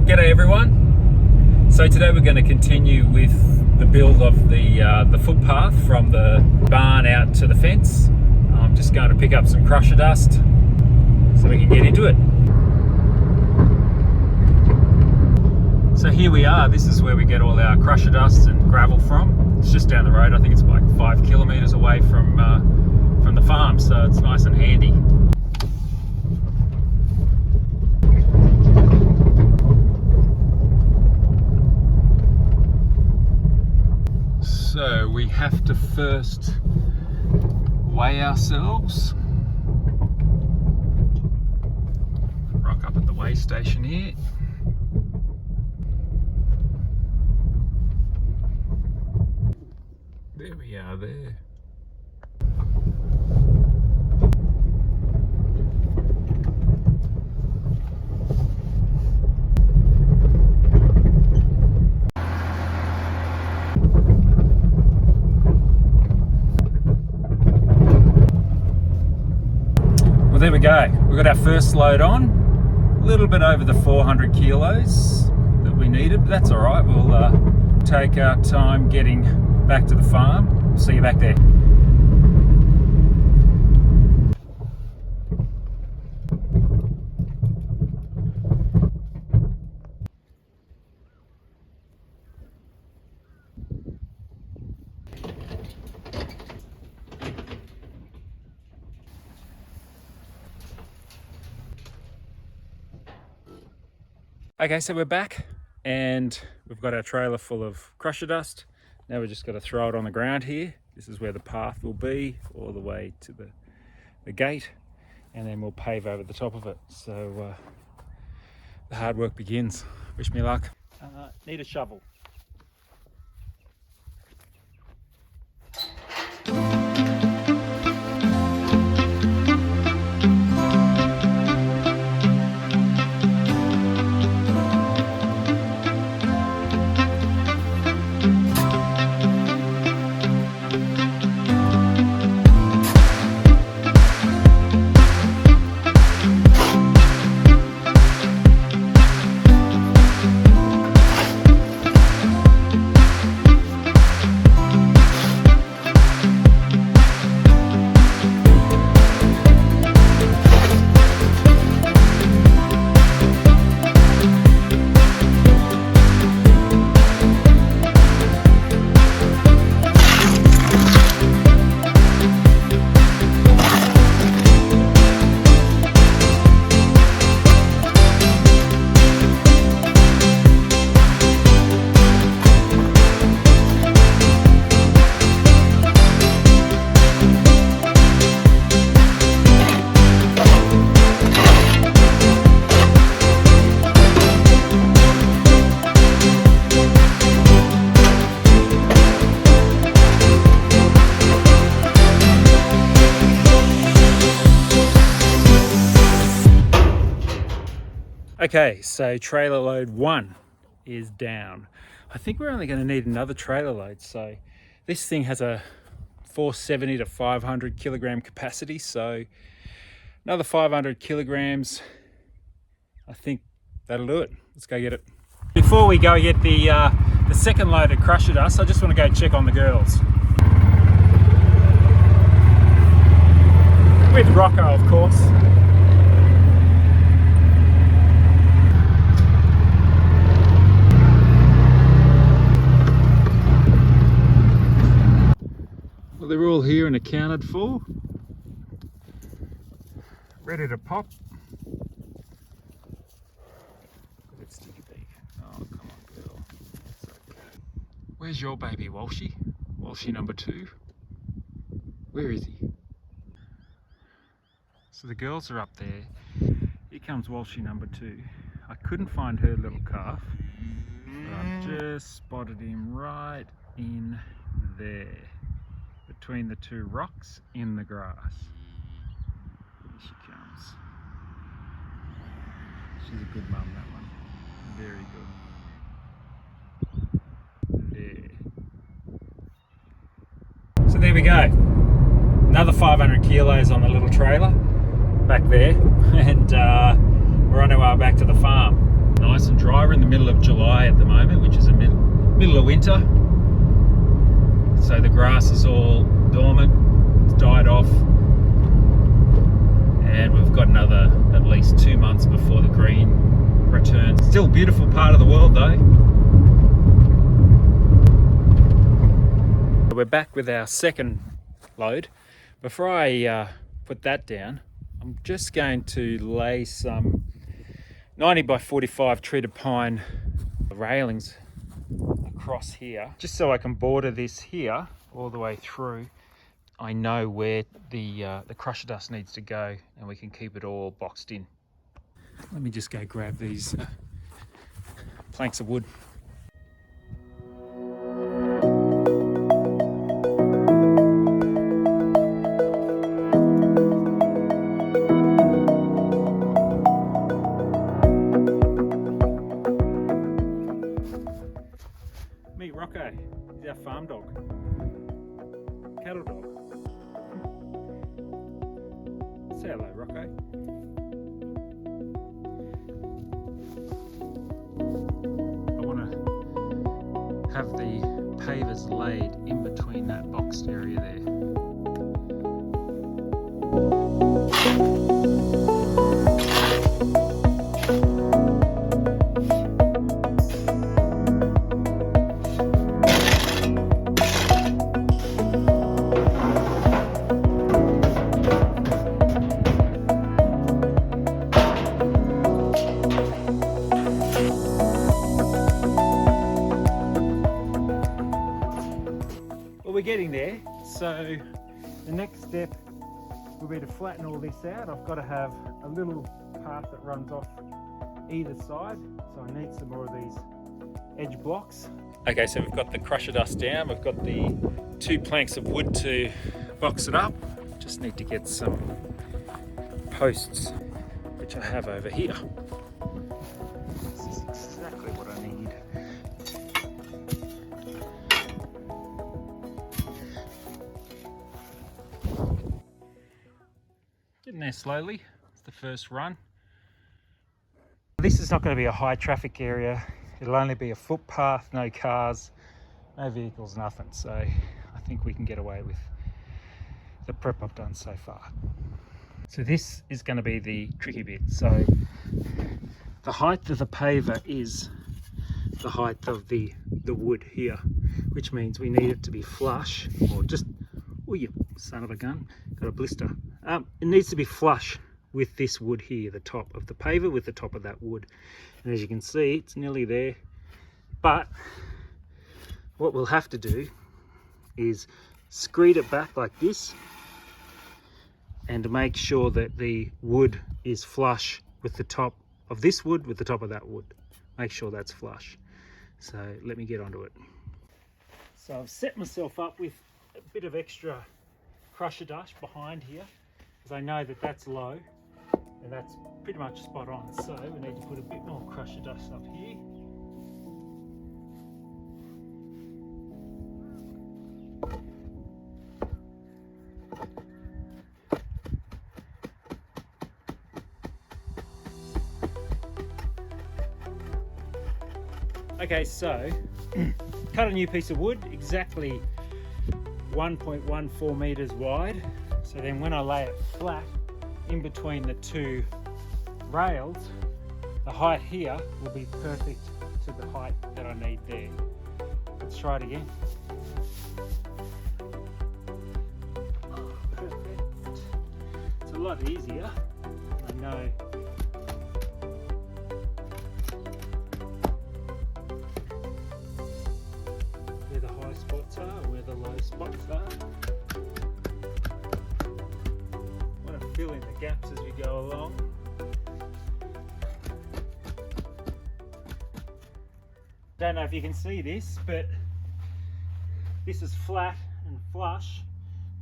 G'day everyone. So today we're going to continue with the build of the footpath from the barn out to the fence. I'm just going to pick up some crusher dust so we can get into it. So here we are. This is where we get all our crusher dust and gravel from. It's just down the road. I think it's like 5 kilometers away from the farm, so it's nice and handy. So we have to first weigh ourselves. Rock up at the weigh station here. There we are there. Well, there we go. We've got our first load on. A little bit over the 400 kilos that we needed, but that's all right. We'll take our time getting back to the farm. See you back there. Okay, so we're back and we've got our trailer full of crusher dust. Now we've just got to throw it on the ground here. This is where the path will be, all the way to the gate, and then we'll pave over the top of it. So the hard work begins. Wish me luck. Need a shovel. Okay, so trailer load 1 is down. I think we're only going to need another trailer load. So this thing has a 470 to 500 kilogram capacity. So another 500 kilograms. I think that'll do it. Let's go get it. Before we go get the second load of crusher dust, I just want to go check on the girls. With Rocco, of course. They're all here and accounted for, ready to pop. Let's stick it back. Oh, come on, girl. It's okay. Where's your baby, Walshy? Walshy number 2. Where is he? So the girls are up there. Here comes Walshy number 2. I couldn't find her little calf, but I've just spotted him right in there, between the 2 rocks in the grass. Here she comes. She's a good mum, that one. Very good. There. So there we go. Another 500 kilos on the little trailer back there, and we're on our way back to the farm. Nice and dry. We're in in the middle of July at the moment, which is the middle of winter. So the grass is all dormant, it's died off. And we've got another at least 2 months before the green returns. Still a beautiful part of the world though. We're back with our second load. Before I put that down, I'm just going to lay some 90 by 45 treated pine railings across here, just so I can border this here all the way through. I know where the crusher dust needs to go and we can keep it all boxed in. Let me just go grab these planks of wood. Meet Rocco, he's our farm dog, cattle dog. Say hello, Rocco. I want to have the pavers laid in between that boxed area there. We're getting there, so the next step will be to flatten all this out. I've got to have a little path that runs off either side, so I need some more of these edge blocks. Okay, so we've got the crusher dust down, we've got the 2 planks of wood to box it up. Just need to get some posts, which I have over here. This is exactly what I need. Getting there slowly. It's the first run. This is not going to be a high traffic area. It'll only be a footpath, no cars, no vehicles, nothing. So I think we can get away with the prep I've done so far. So this is going to be the tricky bit. So the height of the paver is the height of the wood here, which means we need it to be flush, or just, oh you son of a gun, got a blister. It needs to be flush with this wood here, the top of the paver with the top of that wood. And as you can see, it's nearly there. But what we'll have to do is screed it back like this and make sure that the wood is flush with the top of this wood with the top of that wood. Make sure that's flush. So let me get onto it. So I've set myself up with a bit of extra crusher dust behind here, because I know that that's low and that's pretty much spot on. So we need to put a bit more crusher dust up here. Okay, so cut a new piece of wood, exactly 1.14 meters wide. So then when I lay it flat in between the 2 rails, the height here will be perfect to the height that I need there. Let's try it again. Oh, perfect. It's a lot easier, I know. Where the high spots are, where the low spots are. Want to fill in the gaps as we go along. Don't know if you can see this, but this is flat and flush,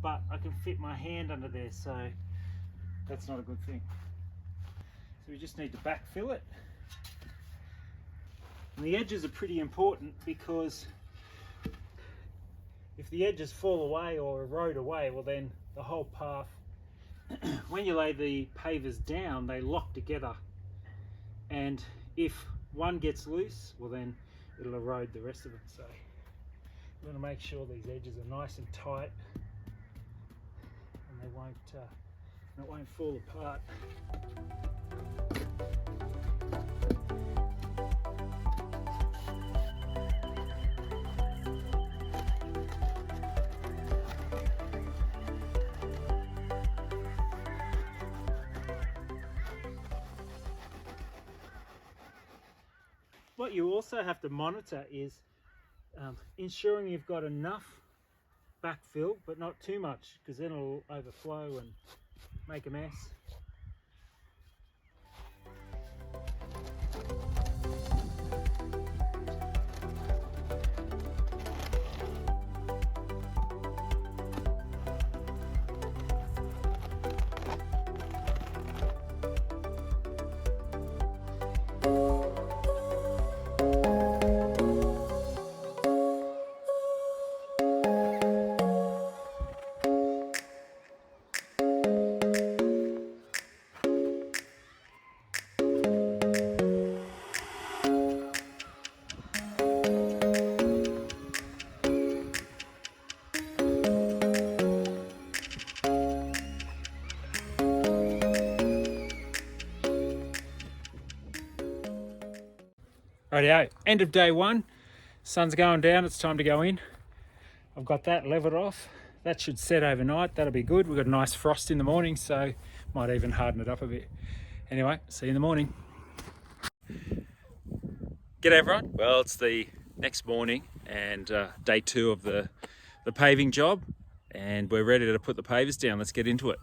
but I can fit my hand under there, so that's not a good thing. So we just need to backfill it. And the edges are pretty important, because if the edges fall away or erode away, well then the whole path, when you lay the pavers down, they lock together. And if one gets loose, well then it'll erode the rest of it. So you want to make sure these edges are nice and tight, and it won't fall apart. What you also have to monitor is ensuring you've got enough backfill, but not too much, because then it'll overflow and make a mess. Rightio, end of day one. Sun's going down, it's time to go in. I've got that levered off. That should set overnight, that'll be good. We've got a nice frost in the morning, so might even harden it up a bit. Anyway, see you in the morning. G'day everyone. Well, it's the next morning and day two of the paving job, and we're ready to put the pavers down. Let's get into it.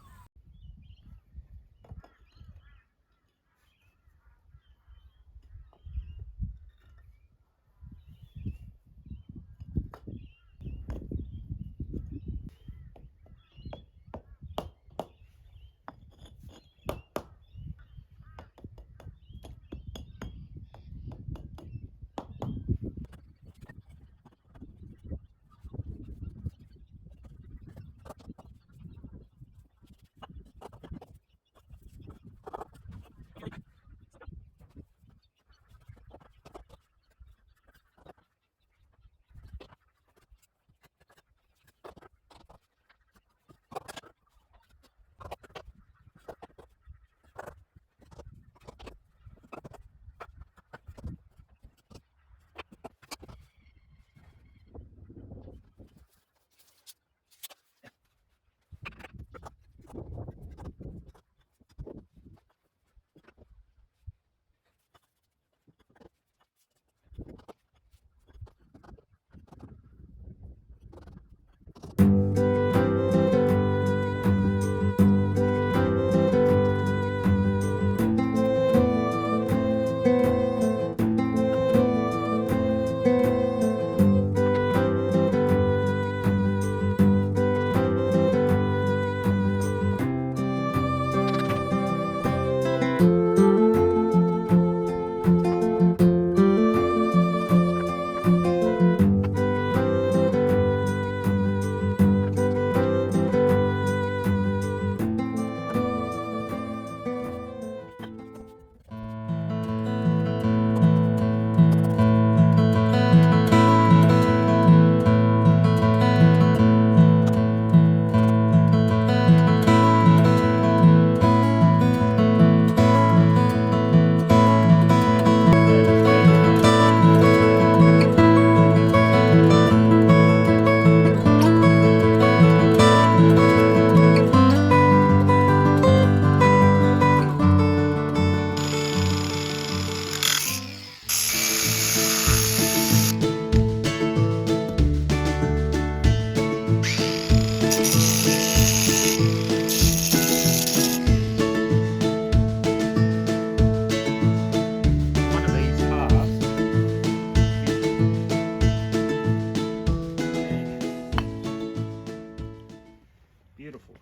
Beautiful.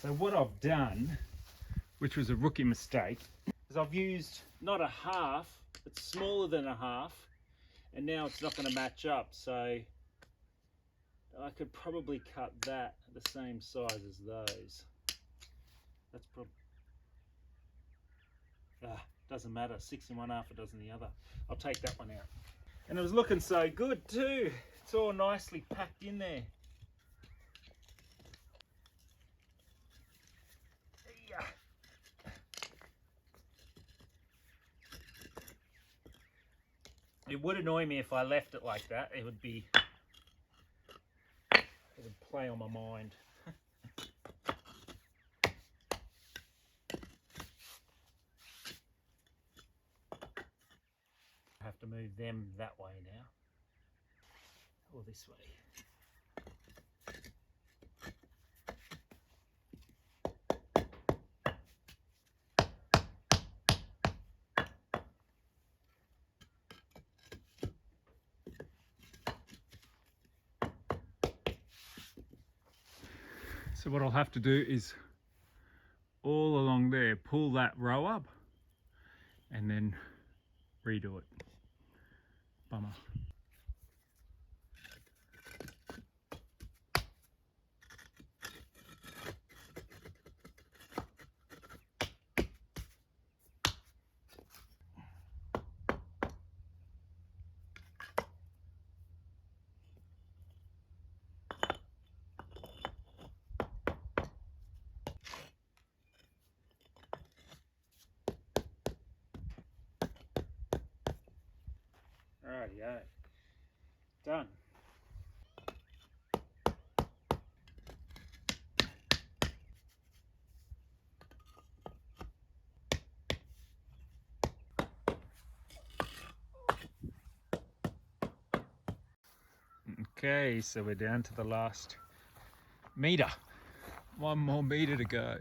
So what I've done, which was a rookie mistake, is I've used not a half, it's smaller than a half, and now it's not going to match up. So I could probably cut that the same size as those. That's probably Doesn't matter, 6 in one, half a dozen the other. I'll take that one out. And it was looking so good too. It's all nicely packed in there. It would annoy me if I left it like that. It would play on my mind. I have to move them that way now, or this way. So what I'll have to do is all along there, pull that row up and then redo it. Bummer. Rightio, done. Okay, so we're down to the last meter. One more meter to go.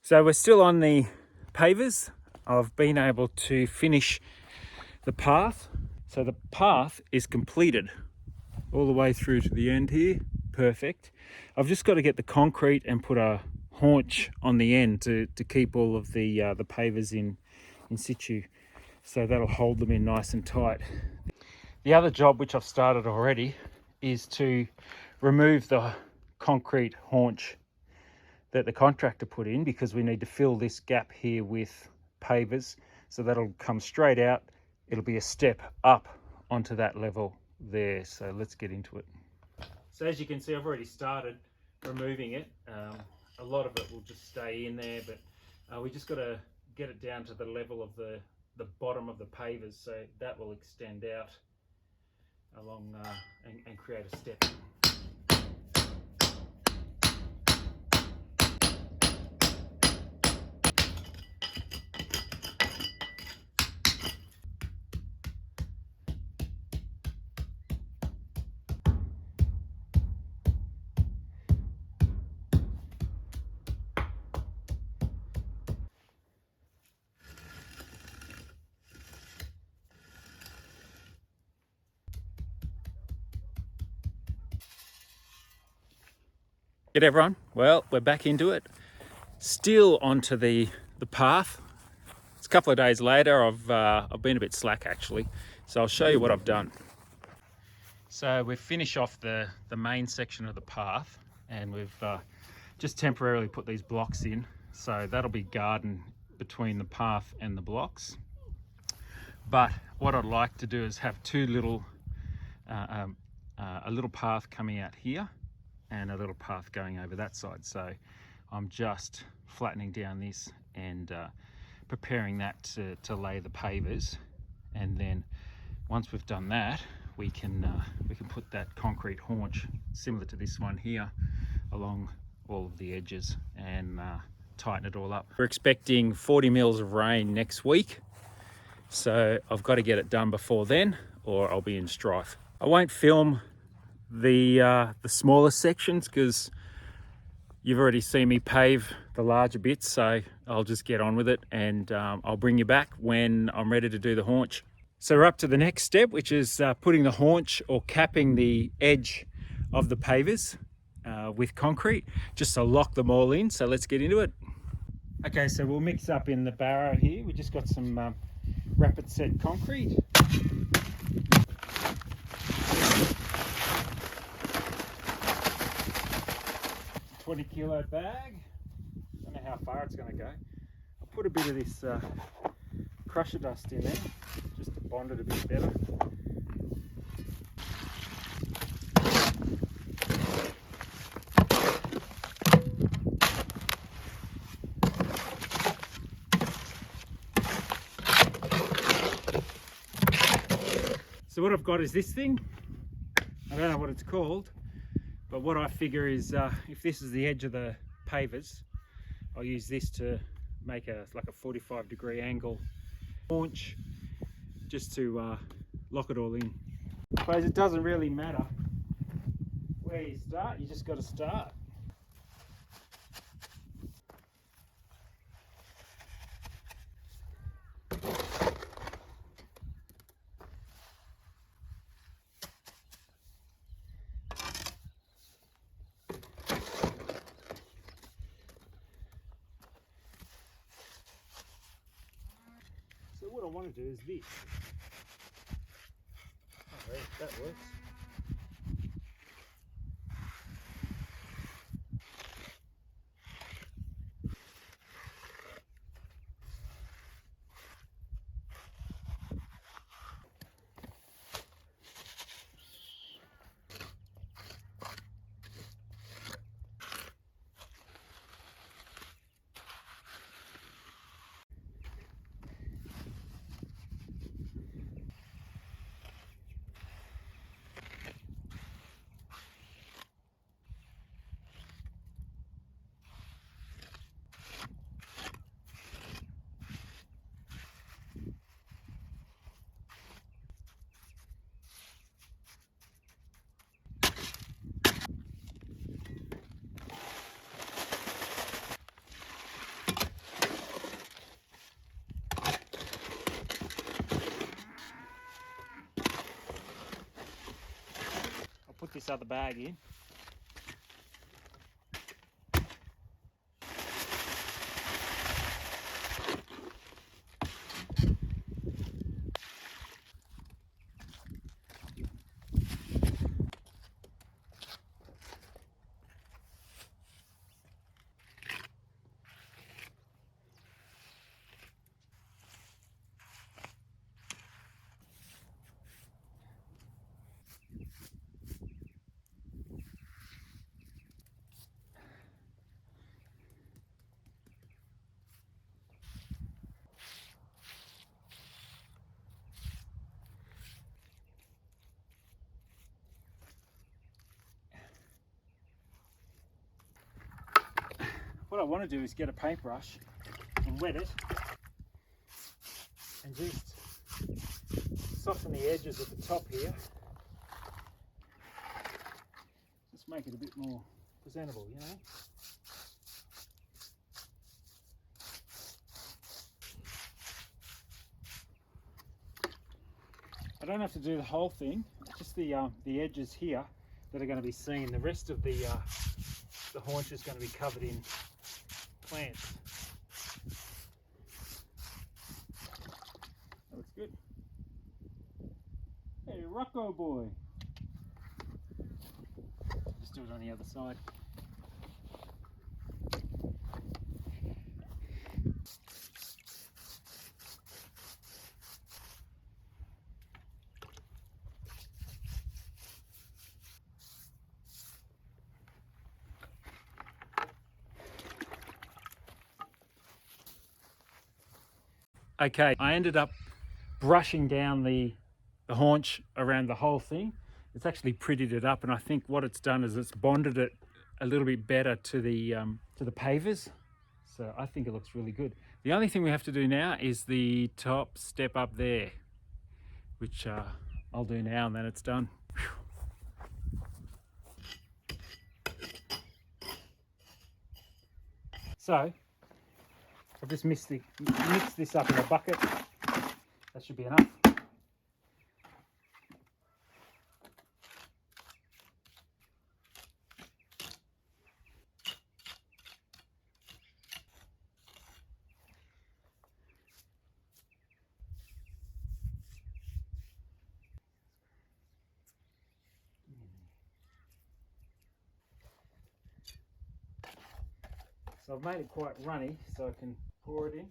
So we're still on the pavers. I've been able to finish the path. So the path is completed all the way through to the end here. Perfect. I've just got to get the concrete and put a haunch on the end to keep all of the pavers in situ, so that'll hold them in nice and tight. The other job, which I've started already, is to remove the concrete haunch that the contractor put in, because we need to fill this gap here with pavers, so that'll come straight out. It'll be a step up onto that level there. So let's get into it. So as you can see, I've already started removing it. A lot of it will just stay in there, but we just got to get it down to the level of the bottom of the pavers, so that will extend out along and create a step. G'day everyone, well, we're back into it. Still onto the path. It's a couple of days later. I've been a bit slack actually, so I'll show you what I've done. So we've finished off the main section of the path, and we've just temporarily put these blocks in, so that'll be garden between the path and the blocks. But what I'd like to do is have two little a little path coming out here and a little path going over that side. So I'm just flattening down this and preparing that to lay the pavers, and then once we've done that, we can put that concrete haunch similar to this one here along all of the edges and tighten it all up. We're expecting 40 mils of rain next week, so I've got to get it done before then or I'll be in strife. I won't film the smaller sections because you've already seen me pave the larger bits, so I'll just get on with it, and I'll bring you back when I'm ready to do the haunch. So we're up to the next step, which is putting the haunch or capping the edge of the pavers with concrete, just to lock them all in. So let's get into it. Okay, so we'll mix up in the barrow here. We just got some rapid set concrete. 20 kilo bag. Don't know how far it's going to go. I'll put a bit of this crusher dust in there just to bond it a bit better. So what I've got is this thing. I don't know what it's called, but what I figure is if this is the edge of the pavers, I'll use this to make like a 45-degree angle haunch, just to lock it all in. I suppose it doesn't really matter where you start, you just got to start. So what I want to do is this. Okay, that works. Put this other bag in. what I want to do is get a paintbrush and wet it and just soften the edges at the top here. Just make it a bit more presentable, you know. I don't have to do the whole thing, just the edges here that are going to be seen. The rest of the haunch is going to be covered in plants. That looks good. Hey, Rocco boy. Just do it on the other side. Okay, I ended up brushing down the haunch around the whole thing. It's actually prettied it up, and I think what it's done is it's bonded it a little bit better to the pavers. So I think it looks really good. The only thing we have to do now is the top step up there, which I'll do now, and then it's done. So I've just mixed this up in a bucket. That should be enough. So I've made it quite runny so I can pour it in.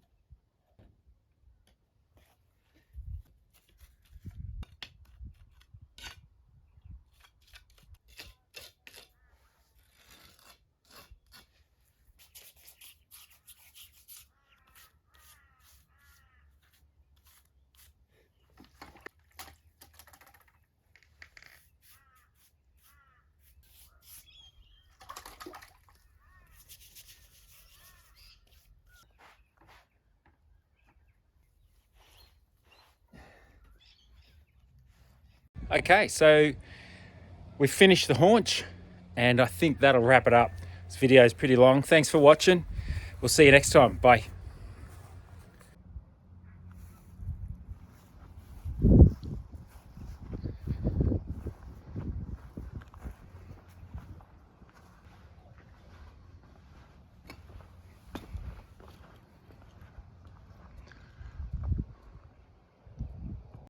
Okay, so we've finished the haunch, and I think that'll wrap it up. This video is pretty long. Thanks for watching. We'll see you next time. Bye.